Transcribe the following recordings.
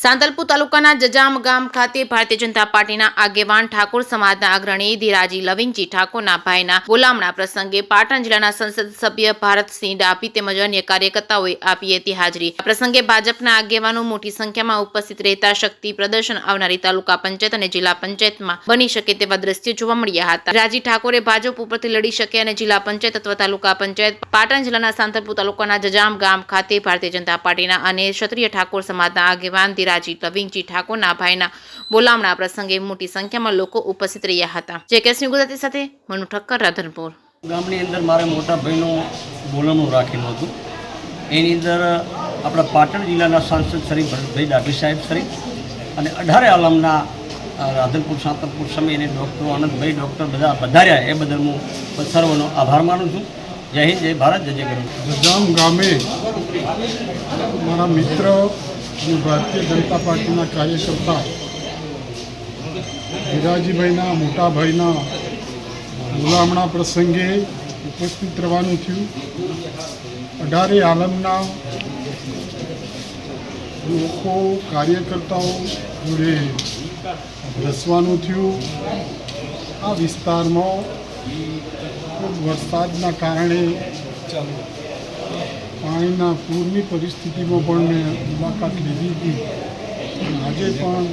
સાંતલપુર તાલુકાના જજામ ગામ ખાતે ભારતીય જનતા પાર્ટીના આગેવાન ઠાકોર સમાજના અગ્રણી ધીરાજી લવિંગજી ઠાકોરના ભાઈના બોલામણા પ્રસંગે પાટણ જિલ્લાના સંસદ સભ્ય ભારતસિંહ ડાભી તેમજ અન્ય કાર્યકર્તાઓએ આપી હતી હાજરી। આ પ્રસંગે ભાજપના આગેવાનો મોટી સંખ્યામાં ઉપસ્થિત રહેતા શક્તિ પ્રદર્શન આવનારી તાલુકા પંચાયત અને જિલ્લા પંચાયતમાં બની શકે તેવા દ્રશ્યો જોવા મળ્યા હતા। ધીરાજી ઠાકોરે ભાજપ ઉપરથી લડી શકે અને જિલ્લા પંચાયત અથવા તાલુકા પંચાયત પાટણ જિલ્લાના સાંતલપુર તાલુકાના જજામ ગામ ખાતે ભારતીય જનતા પાર્ટીના અને ક્ષત્રિય ઠાકોર સમાજના આગેવાન ધીરાજી લવિંગજી ઠાકોરના ભાઈના બોલામણા પ્રસંગે મોટી સંખ્યામાં લોકો ઉપસ્થિત રહ્યા હતા। જે કેસની ગુજરાતી સાથે મનુ ઠક્કર, રાધનપુર। ગામની અંદર મારે મોટા ભાઈનું બોલામણું રાખેલું હતું। એની અંદર આપણા પાટણ જિલ્લાના સાંસદ શ્રી ભરતભાઈ ડાભી સાહેબ શ્રી અને 18 આલમના રાધનપુર સાંતલપુર સમય અને ડૉક્ટરો આનંદભાઈ ડૉક્ટર બધા વધાર્યા। એ બદલ હું સર્વનો આભાર માનું છું। જય હિન્દ, જય ભારત, જય જય ગરુ। જજામ ગામે મારા મિત્ર અને ભારતીય જનતા પાર્ટીના કાર્યકર્તા ધીરાજીભાઈના મોટા ભાઈના બોલામણા પ્રસંગે ઉપસ્થિત રહેવાનું થયું। 18 આલમના લોકો કાર્યકર્તાઓ જોડે બેસવાનું થયું। આ વિસ્તારમાં ખૂબ વરસાદના કારણે પાણીના પૂરની પરિસ્થિતિમાં પણ મેં મુલાકાત લીધી હતી। આજે પણ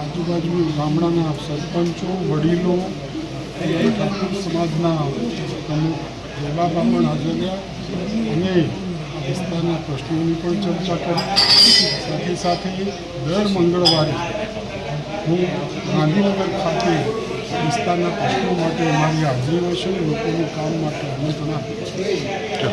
આજુબાજુ ગામડાના સરપંચો, વડીલો અને ઠાકોર સમાજના અમુક જવાબા પણ હાજર રહ્યા અને આ વિસ્તારના પ્રશ્નોની પણ ચર્ચા કરી। સાથે દર મંગળવારે હું ગાંધીનગર ખાતે વિસ્તારના પ્રશ્નો માટે મારી હાજરી હોય છે, લોકોનું કામ માટે આમંત્રણ આપું છું।